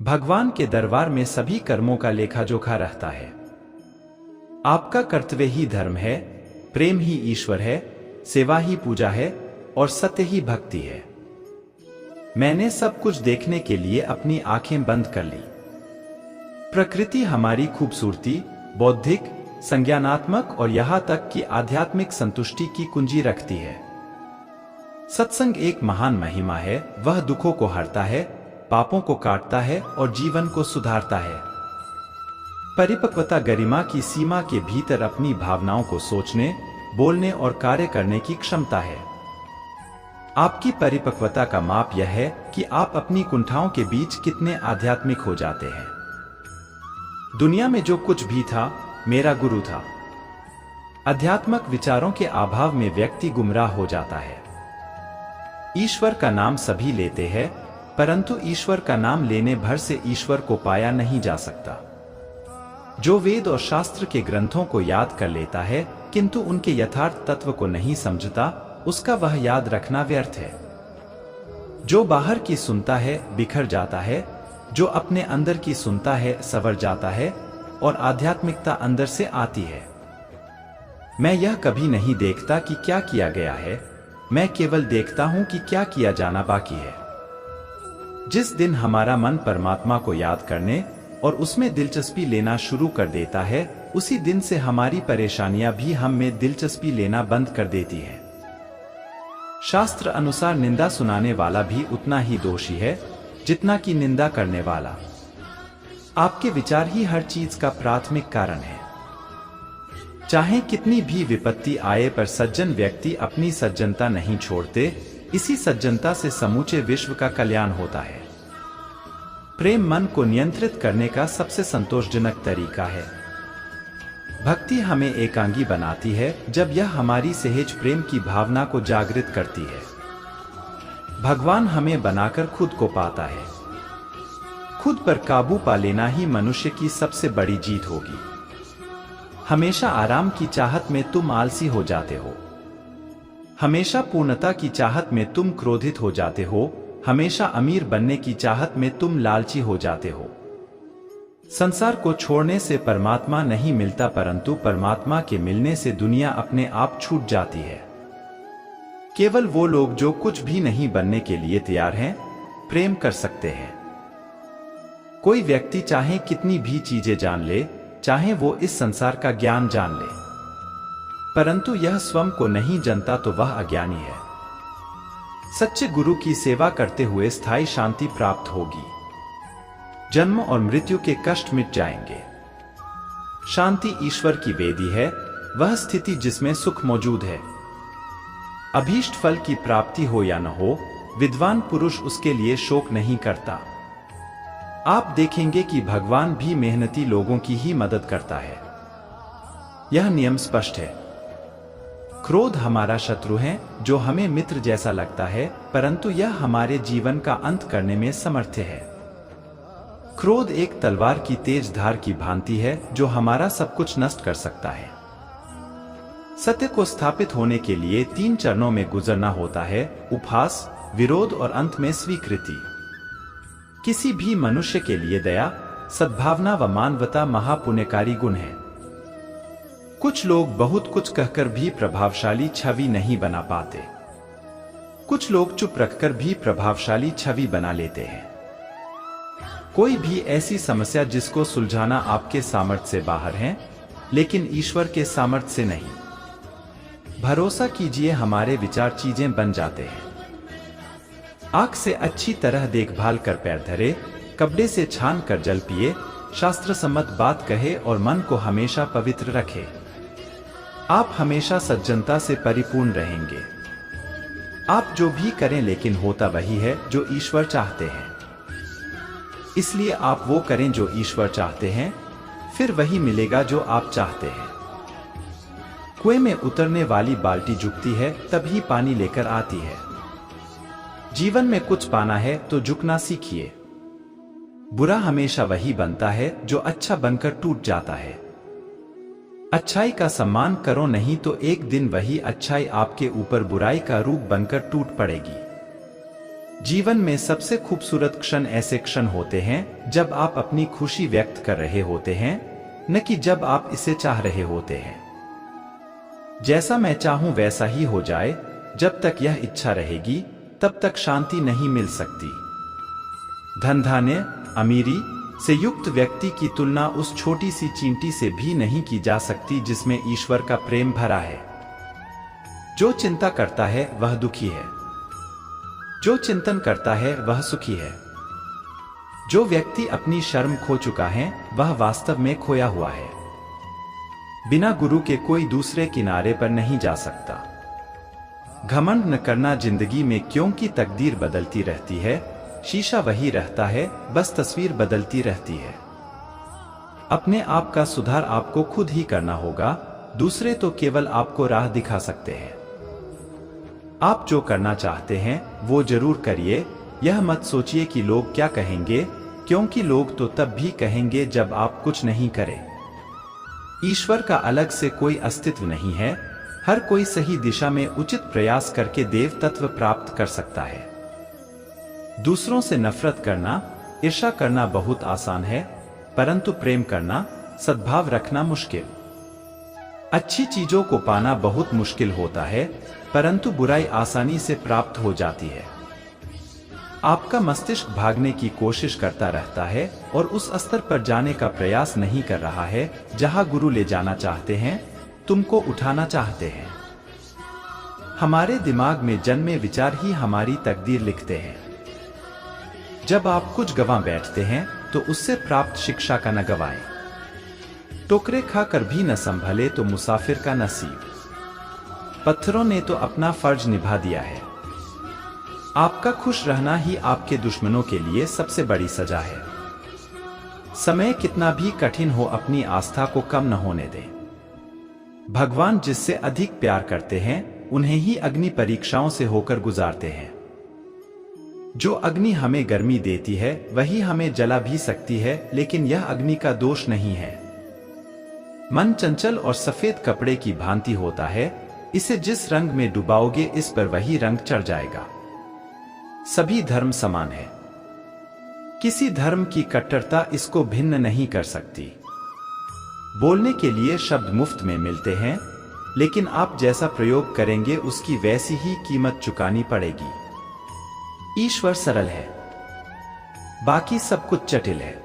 भगवान के दरबार में सभी कर्मों का लेखा जोखा रहता है। आपका कर्तव्य ही धर्म है, प्रेम ही ईश्वर है, सेवा ही पूजा है और सत्य ही भक्ति है। मैंने सब कुछ देखने के लिए अपनी आंखें बंद कर ली। प्रकृति हमारी खूबसूरती, बौद्धिक, संज्ञानात्मक और यहां तक कि आध्यात्मिक संतुष्टि की कुंजी रखती है। सत्संग एक महान महिमा है। वह दुखों को हरता है, पापों को काटता है और जीवन को सुधारता है। परिपक्वता गरिमा की सीमा के भीतर अपनी भावनाओं को सोचने, बोलने और कार्य करने की क्षमता है। आपकी परिपक्वता का माप यह है कि आप अपनी कुंठाओं के बीच कितने आध्यात्मिक हो जाते हैं। दुनिया में जो कुछ भी था, मेरा गुरु था। अध्यात्मक विचारों के अभाव में व्यक्ति गुमराह हो जाता है। ईश्वर का नाम सभी लेते हैं, परंतु ईश्वर का नाम लेने भर से ईश्वर को पाया नहीं जा सकता। जो वेद और शास्त्र के ग्रंथों को याद कर लेता है किंतु उनके यथार्थ तत्व को नहीं समझता, उसका वह याद रखना व्यर्थ है। जो बाहर की सुनता है बिखर जाता है, जो अपने अंदर की सुनता है संवर जाता है और आध्यात्मिकता अंदर से आती है। मैं यह कभी नहीं देखता कि क्या किया गया है, मैं केवल देखता हूं कि क्या किया जाना बाकी है। जिस दिन हमारा मन परमात्मा को याद करने और उसमें दिलचस्पी लेना शुरू कर देता है, उसी दिन से हमारी परेशानियां भी हम में दिलचस्पी लेना बंद कर देती है। शास्त्र अनुसार निंदा सुनाने वाला भी उतना ही दोषी है जितना कि निंदा करने वाला। आपके विचार ही हर चीज का प्राथमिक कारण है। चाहे कितनी भी विपत्ति आए, पर सज्जन व्यक्ति अपनी सज्जनता नहीं छोड़ते। इसी सज्जनता से समूचे विश्व का कल्याण होता है। प्रेम मन को नियंत्रित करने का सबसे संतोषजनक तरीका है। भक्ति हमें एकांगी बनाती है जब यह हमारी सहज प्रेम की भावना को जागृत करती है। भगवान हमें बनाकर खुद को पाता है। खुद पर काबू पा लेना ही मनुष्य की सबसे बड़ी जीत होगी। हमेशा आराम की चाहत में तुम आलसी हो जाते हो। हमेशा पूर्णता की चाहत में तुम क्रोधित हो जाते हो। हमेशा अमीर बनने की चाहत में तुम लालची हो जाते हो। संसार को छोड़ने से परमात्मा नहीं मिलता, परंतु परमात्मा के मिलने से दुनिया अपने आप छूट जाती है। केवल वो लोग जो कुछ भी नहीं बनने के लिए तैयार हैं, प्रेम कर सकते हैं। कोई व्यक्ति चाहे कितनी भी चीजें जान ले, चाहे वो इस संसार का ज्ञान जान ले, परंतु यह स्वयं को नहीं जानता तो वह अज्ञानी है। सच्चे गुरु की सेवा करते हुए स्थायी शांति प्राप्त होगी। जन्म और मृत्यु के कष्ट मिट जाएंगे। शांति ईश्वर की वेदी है, वह स्थिति जिसमें सुख मौजूद है। अभीष्ट फल की प्राप्ति हो या न हो, विद्वान पुरुष उसके लिए शोक नहीं करता। आप देखेंगे कि भगवान भी मेहनती लोगों की ही मदद करता है। यह नियम स्पष्ट है। क्रोध हमारा शत्रु है जो हमें मित्र जैसा लगता है, परंतु यह हमारे जीवन का अंत करने में समर्थ है। क्रोध एक तलवार की तेज धार की भांति है जो हमारा सब कुछ नष्ट कर सकता है। सत्य को स्थापित होने के लिए 3 चरणों में गुजरना होता है: उपहास, विरोध और अंत में स्वीकृति। किसी भी मनुष्य के लिए दया, सद्भावना व मानवता महापुण्यकारी गुण है। कुछ लोग बहुत कुछ कहकर भी प्रभावशाली छवि नहीं बना पाते। कुछ लोग चुप रखकर भी प्रभावशाली छवि बना लेते हैं। कोई भी ऐसी समस्या जिसको सुलझाना आपके सामर्थ्य से बाहर है, लेकिन ईश्वर के सामर्थ्य से नहीं। भरोसा कीजिए, हमारे विचार चीजें बन जाते हैं। आंख से अच्छी तरह देखभाल कर पैर धरे, कपड़े से छान कर जल पिए, शास्त्र सम्मत बात कहे और मन को हमेशा पवित्र रखे। आप हमेशा सज्जनता से परिपूर्ण रहेंगे। आप जो भी करें, लेकिन होता वही है जो ईश्वर चाहते हैं। इसलिए आप वो करें जो ईश्वर चाहते हैं, फिर वही मिलेगा जो आप चाहते हैं। कुएं में उतरने वाली बाल्टी झुकती है तभी पानी लेकर आती है। जीवन में कुछ पाना है तो झुकना सीखिए। बुरा हमेशा वही बनता है जो अच्छा बनकर टूट जाता है। अच्छाई का सम्मान करो, नहीं तो एक दिन वही अच्छाई आपके ऊपर बुराई का रूप बनकर टूट पड़ेगी। जीवन में सबसे खूबसूरत क्षण ऐसे क्षण होते हैं जब आप अपनी खुशी व्यक्त कर रहे होते हैं, न कि जब आप इसे चाह रहे होते हैं। जैसा मैं चाहूं वैसा ही हो जाए, जब तक यह इच्छा रहेगी तब तक शांति नहीं मिल सकती। धन धान्य अमीरी से युक्त व्यक्ति की तुलना उस छोटी सी चींटी से भी नहीं की जा सकती जिसमें ईश्वर का प्रेम भरा है। जो चिंता करता है वह दुखी है, जो चिंतन करता है वह सुखी है। जो व्यक्ति अपनी शर्म खो चुका है वह वास्तव में खोया हुआ है। बिना गुरु के कोई दूसरे किनारे पर नहीं जा सकता। घमंड न करना जिंदगी में, क्योंकि तकदीर बदलती रहती है, शीशा वही रहता है, बस तस्वीर बदलती रहती है। अपने आप का सुधार आपको खुद ही करना होगा, दूसरे तो केवल आपको राह दिखा सकते हैं। आप जो करना चाहते हैं वो जरूर करिए। यह मत सोचिए कि लोग क्या कहेंगे, क्योंकि लोग तो तब भी कहेंगे जब आप कुछ नहीं करें। ईश्वर का अलग से कोई अस्तित्व नहीं है। हर कोई सही दिशा में उचित प्रयास करके देव तत्व प्राप्त कर सकता है। दूसरों से नफरत करना, ईर्ष्या करना बहुत आसान है, परंतु प्रेम करना, सद्भाव रखना मुश्किल। अच्छी चीजों को पाना बहुत मुश्किल होता है, परंतु बुराई आसानी से प्राप्त हो जाती है। आपका मस्तिष्क भागने की कोशिश करता रहता है और उस स्तर पर जाने का प्रयास नहीं कर रहा है जहां गुरु ले जाना चाहते हैं, तुमको उठाना चाहते हैं। हमारे दिमाग में जन्मे विचार ही हमारी तकदीर लिखते हैं। जब आप कुछ गंवा बैठते हैं तो उससे प्राप्त शिक्षा का न गवाएं। टोकरे खाकर भी न संभले तो मुसाफिर का नसीब। पत्थरों ने तो अपना फर्ज निभा दिया है। आपका खुश रहना ही आपके दुश्मनों के लिए सबसे बड़ी सजा है। समय कितना भी कठिन हो, अपनी आस्था को कम न होने दें। भगवान जिससे अधिक प्यार करते हैं उन्हें ही अग्नि परीक्षाओं से होकर गुजारते हैं। जो अग्नि हमें गर्मी देती है वही हमें जला भी सकती है, लेकिन यह अग्नि का दोष नहीं है। मन चंचल और सफेद कपड़े की भांति होता है, इसे जिस रंग में डुबाओगे इस पर वही रंग चढ़ जाएगा। सभी धर्म समान है, किसी धर्म की कट्टरता इसको भिन्न नहीं कर सकती। बोलने के लिए शब्द मुफ्त में मिलते हैं, लेकिन आप जैसा प्रयोग करेंगे उसकी वैसी ही कीमत चुकानी पड़ेगी। ईश्वर सरल है, बाकी सब कुछ जटिल है।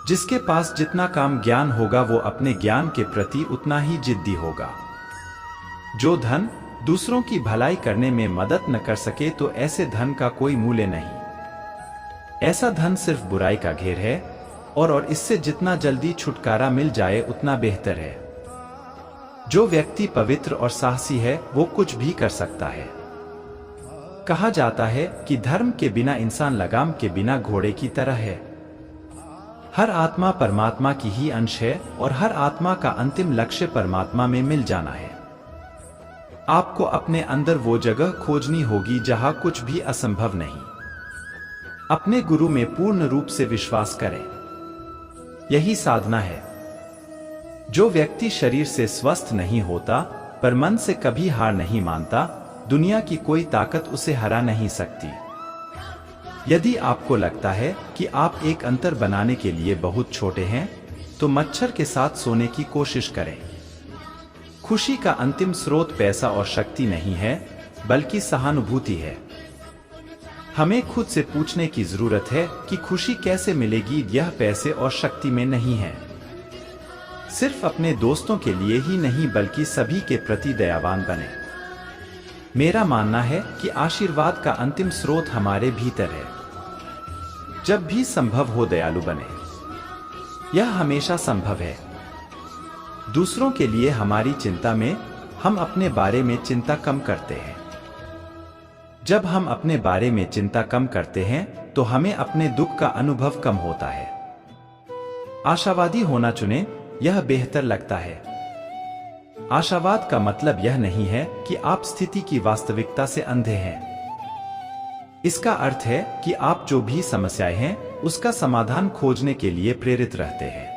जिसके पास जितना काम ज्ञान होगा वो अपने ज्ञान के प्रति उतना ही जिद्दी होगा। जो धन दूसरों की भलाई करने में मदद न कर सके तो ऐसे धन का कोई मूल्य नहीं। ऐसा धन सिर्फ बुराई का घेर है, और इससे जितना जल्दी छुटकारा मिल जाए उतना बेहतर है। जो व्यक्ति पवित्र और साहसी है वो कुछ भी कर सकता है। कहा जाता है कि धर्म के बिना इंसान लगाम के बिना घोड़े की तरह है। हर आत्मा परमात्मा की ही अंश है और हर आत्मा का अंतिम लक्ष्य परमात्मा में मिल जाना है। आपको अपने अंदर वो जगह खोजनी होगी जहां कुछ भी असंभव नहीं। अपने गुरु में पूर्ण रूप से विश्वास करें, यही साधना है। जो व्यक्ति शरीर से स्वस्थ नहीं होता पर मन से कभी हार नहीं मानता, दुनिया की कोई ताकत उसे हरा नहीं सकती। यदि आपको लगता है कि आप एक अंतर बनाने के लिए बहुत छोटे हैं, तो मच्छर के साथ सोने की कोशिश करें। खुशी का अंतिम स्रोत पैसा और शक्ति नहीं है, बल्कि सहानुभूति है। हमें खुद से पूछने की जरूरत है कि खुशी कैसे मिलेगी। यह पैसे और शक्ति में नहीं है। सिर्फ अपने दोस्तों के लिए ही नहीं बल्कि सभी के प्रति दयावान बने। मेरा मानना है कि आशीर्वाद का अंतिम स्रोत हमारे भीतर है। जब भी संभव हो दयालु बने, यह हमेशा संभव है। दूसरों के लिए हमारी चिंता में हम अपने बारे में चिंता कम करते हैं। जब हम अपने बारे में चिंता कम करते हैं तो हमें अपने दुख का अनुभव कम होता है। आशावादी होना चुने, यह बेहतर लगता है। आशावाद का मतलब यह नहीं है कि आप स्थिति की वास्तविकता से अंधे हैं। इसका अर्थ है कि आप जो भी समस्याएं हैं उसका समाधान खोजने के लिए प्रेरित रहते हैं।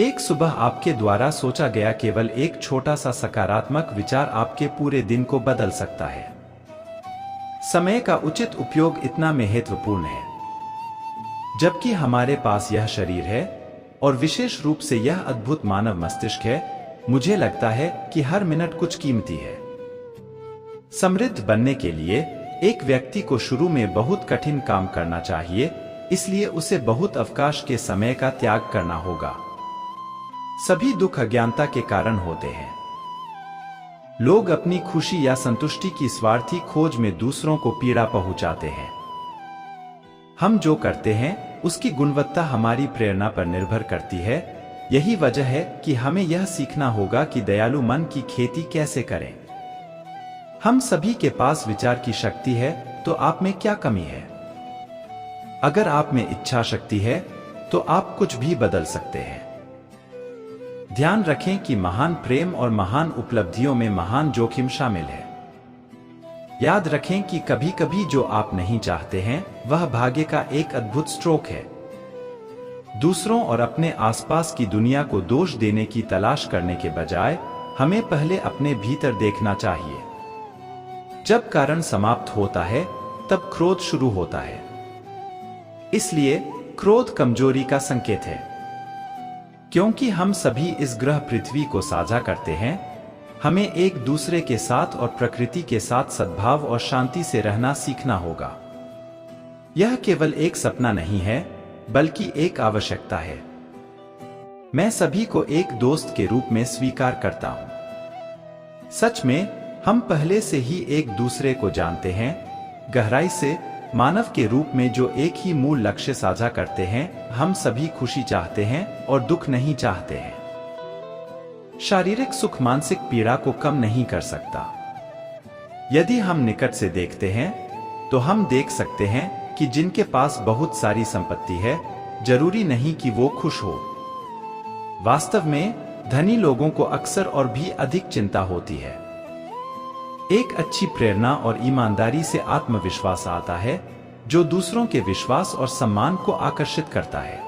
एक सुबह आपके द्वारा सोचा गया केवल एक छोटा सा सकारात्मक विचार आपके पूरे दिन को बदल सकता है। समय का उचित उपयोग इतना महत्वपूर्ण है। जबकि हमारे पास यह शरीर है और विशेष रूप से यह अद्भुत मानव मस्तिष्क है, मुझे लगता है कि हर मिनट कुछ कीमती है। समृद्ध बनने के लिए एक व्यक्ति को शुरू में बहुत कठिन काम करना चाहिए, इसलिए उसे बहुत अवकाश के समय का त्याग करना होगा। सभी दुख अज्ञानता के कारण होते हैं। लोग अपनी खुशी या संतुष्टि की स्वार्थी खोज में दूसरों को पीड़ा पहुंचाते हैं। हम जो करते हैं उसकी गुणवत्ता हमारी प्रेरणा पर निर्भर करती है। यही वजह है कि हमें यह सीखना होगा कि दयालु मन की खेती कैसे करें। हम सभी के पास विचार की शक्ति है, तो आप में क्या कमी है? अगर आप में इच्छा शक्ति है तो आप कुछ भी बदल सकते हैं। ध्यान रखें कि महान प्रेम और महान उपलब्धियों में महान जोखिम शामिल है। याद रखें कि कभी कभी जो आप नहीं चाहते हैं वह भाग्य का एक अद्भुत स्ट्रोक है। दूसरों और अपने आसपास की दुनिया को दोष देने की तलाश करने के बजाय हमें पहले अपने भीतर देखना चाहिए। जब कारण समाप्त होता है तब क्रोध शुरू होता है। इसलिए क्रोध कमजोरी का संकेत है। क्योंकि हम सभी इस ग्रह पृथ्वी को साझा करते हैं, हमें एक दूसरे के साथ और प्रकृति के साथ सद्भाव और शांति से रहना सीखना होगा। यह केवल एक सपना नहीं है, बल्कि एक आवश्यकता है। मैं सभी को एक दोस्त के रूप में स्वीकार करता हूं। सच में हम पहले से ही एक दूसरे को जानते हैं, गहराई से, मानव के रूप में जो एक ही मूल लक्ष्य साझा करते हैं। हम सभी खुशी चाहते हैं और दुख नहीं चाहते हैं। शारीरिक सुख मानसिक पीड़ा को कम नहीं कर सकता। यदि हम निकट से देखते हैं तो हम देख सकते हैं कि जिनके पास बहुत सारी संपत्ति है, जरूरी नहीं कि वो खुश हो। वास्तव में धनी लोगों को अक्सर और भी अधिक चिंता होती है। एक अच्छी प्रेरणा और ईमानदारी से आत्मविश्वास आता है, जो दूसरों के विश्वास और सम्मान को आकर्षित करता है।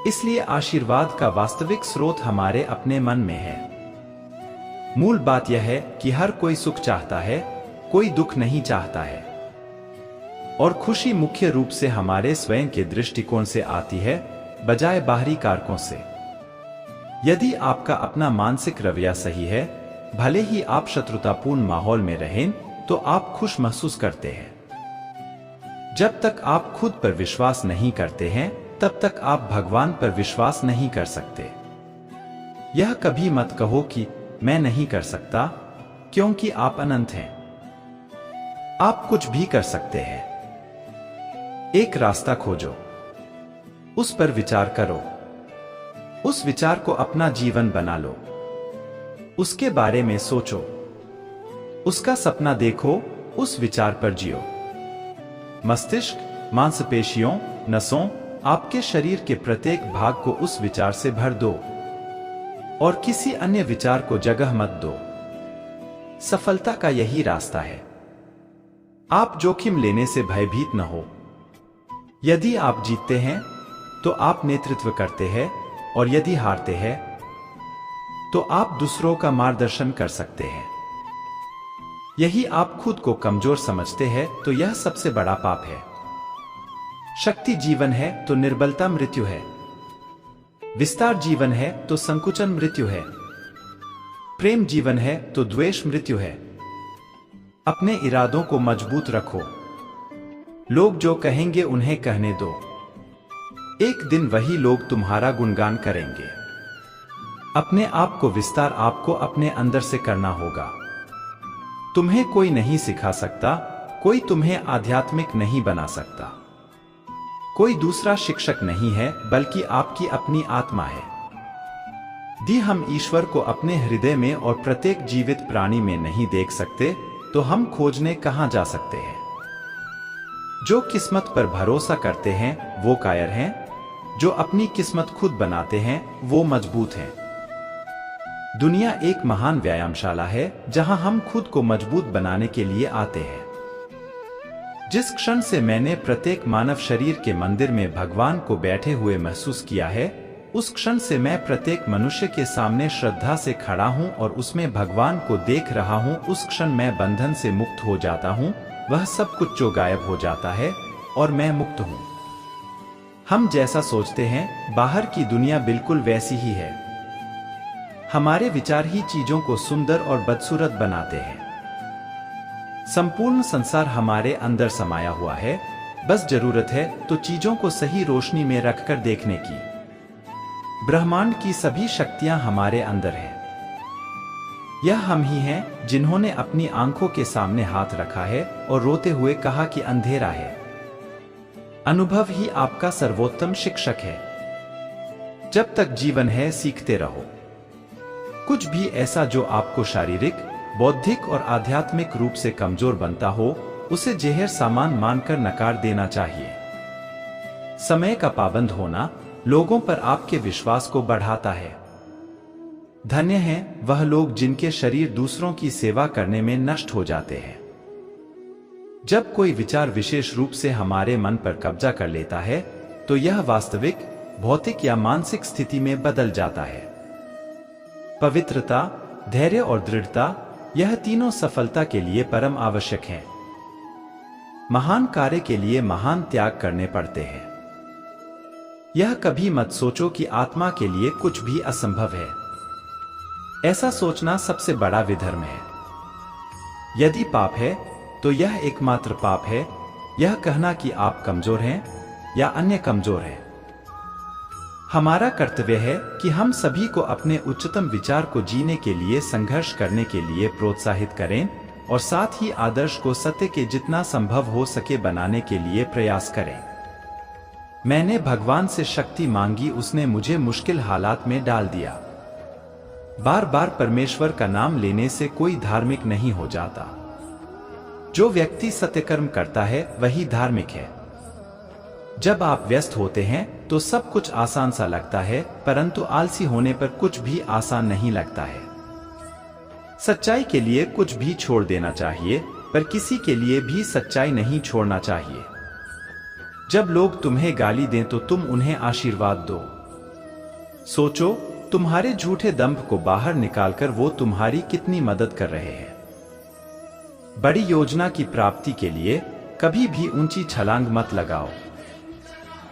इसलिए आशीर्वाद का वास्तविक स्रोत हमारे अपने मन में है। मूल बात यह है कि हर कोई सुख चाहता है, कोई दुख नहीं चाहता है। और खुशी मुख्य रूप से हमारे स्वयं के दृष्टिकोण से आती है, बजाय बाहरी कारकों से। यदि आपका अपना मानसिक रवैया सही है, भले ही आप शत्रुतापूर्ण माहौल में रहें, तो आप खुश महसूस करते हैं। जब तक आप खुद पर विश्वास नहीं करते हैं, तब तक आप भगवान पर विश्वास नहीं कर सकते। यह कभी मत कहो कि मैं नहीं कर सकता, क्योंकि आप अनंत हैं। आप कुछ भी कर सकते हैं। एक रास्ता खोजो, उस पर विचार करो, उस विचार को अपना जीवन बना लो, उसके बारे में सोचो, उसका सपना देखो, उस विचार पर जियो। मस्तिष्क, मांसपेशियों, नसों, आपके शरीर के प्रत्येक भाग को उस विचार से भर दो और किसी अन्य विचार को जगह मत दो। सफलता का यही रास्ता है। आप जोखिम लेने से भयभीत न हो। यदि आप जीतते हैं तो आप नेतृत्व करते हैं, और यदि हारते हैं तो आप दूसरों का मार्गदर्शन कर सकते हैं। यही आप खुद को कमजोर समझते हैं तो यह सबसे बड़ा पाप है। शक्ति जीवन है तो निर्बलता मृत्यु है। विस्तार जीवन है तो संकुचन मृत्यु है। प्रेम जीवन है तो द्वेष मृत्यु है। अपने इरादों को मजबूत रखो। लोग जो कहेंगे उन्हें कहने दो। एक दिन वही लोग तुम्हारा गुणगान करेंगे। अपने आप को विस्तार आपको अपने अंदर से करना होगा। तुम्हें कोई नहीं सिखा सकता, कोई तुम्हें आध्यात्मिक नहीं बना सकता। कोई दूसरा शिक्षक नहीं है, बल्कि आपकी अपनी आत्मा है। यदि हम ईश्वर को अपने हृदय में और प्रत्येक जीवित प्राणी में नहीं देख सकते, तो हम खोजने कहां जा सकते हैं? जो किस्मत पर भरोसा करते हैं वो कायर हैं, जो अपनी किस्मत खुद बनाते हैं वो मजबूत हैं। दुनिया एक महान व्यायामशाला है जहां हम खुद को मजबूत बनाने के लिए आते हैं। जिस क्षण से मैंने प्रत्येक मानव शरीर के मंदिर में भगवान को बैठे हुए महसूस किया है, उस क्षण से मैं प्रत्येक मनुष्य के सामने श्रद्धा से खड़ा हूं और उसमें भगवान को देख रहा हूं। उस क्षण मैं बंधन से मुक्त हो जाता हूं, वह सब कुछ जो गायब हो जाता है और मैं मुक्त हूं। हम जैसा सोचते हैं बाहर की दुनिया बिल्कुल वैसी ही है। हमारे विचार ही चीजों को सुंदर और बदसूरत बनाते हैं। संपूर्ण संसार हमारे अंदर समाया हुआ है, बस जरूरत है तो चीजों को सही रोशनी में रखकर देखने की। ब्रह्मांड की सभी शक्तियां हमारे अंदर हैं। यह हम ही हैं जिन्होंने अपनी आंखों के सामने हाथ रखा है और रोते हुए कहा कि अंधेरा है। अनुभव ही आपका सर्वोत्तम शिक्षक है। जब तक जीवन है सीखते रहो। कुछ भी ऐसा जो आपको शारीरिक, बौद्धिक और आध्यात्मिक रूप से कमजोर बनता हो, उसे जहर सामान मानकर नकार देना चाहिए। समय का पाबंद होना लोगों पर आपके विश्वास को बढ़ाता है। धन्य हैं वह लोग जिनके शरीर दूसरों की सेवा करने में नष्ट हो जाते हैं। जब कोई विचार विशेष रूप से हमारे मन पर कब्जा कर लेता है, तो यह वास्तविक, भौतिक या मानसिक स्थिति में बदल जाता है। पवित्रता, धैर्य और दृढ़ता, यह तीनों सफलता के लिए परम आवश्यक हैं। महान कार्य के लिए महान त्याग करने पड़ते हैं। यह कभी मत सोचो कि आत्मा के लिए कुछ भी असंभव है। ऐसा सोचना सबसे बड़ा विधर्म है। यदि पाप है तो यह एकमात्र पाप है, यह कहना कि आप कमजोर हैं या अन्य कमजोर हैं। हमारा कर्तव्य है कि हम सभी को अपने उच्चतम विचार को जीने के लिए संघर्ष करने के लिए प्रोत्साहित करें और साथ ही आदर्श को सत्य के जितना संभव हो सके बनाने के लिए प्रयास करें। मैंने भगवान से शक्ति मांगी, उसने मुझे मुश्किल हालात में डाल दिया। बार बार परमेश्वर का नाम लेने से कोई धार्मिक नहीं हो जाता। जो व्यक्ति सत्यकर्म करता है वही धार्मिक है। जब आप व्यस्त होते हैं तो सब कुछ आसान सा लगता है, परंतु आलसी होने पर कुछ भी आसान नहीं लगता है। सच्चाई के लिए कुछ भी छोड़ देना चाहिए, पर किसी के लिए भी सच्चाई नहीं छोड़ना चाहिए। जब लोग तुम्हें गाली दें तो तुम उन्हें आशीर्वाद दो। सोचो, तुम्हारे झूठे दंभ को बाहर निकालकर वो तुम्हारी कितनी मदद कर रहे हैं। बड़ी योजना की प्राप्ति के लिए कभी भी ऊंची छलांग मत लगाओ।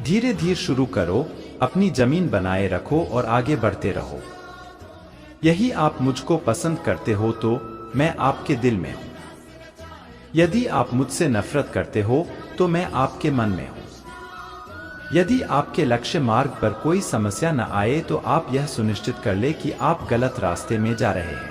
धीरे धीरे शुरू करो, अपनी जमीन बनाए रखो और आगे बढ़ते रहो। यही आप मुझको पसंद करते हो तो मैं आपके दिल में हूं। यदि आप मुझसे नफरत करते हो तो मैं आपके मन में हूं। यदि आपके लक्ष्य मार्ग पर कोई समस्या न आए तो आप यह सुनिश्चित कर ले कि आप गलत रास्ते में जा रहे हैं।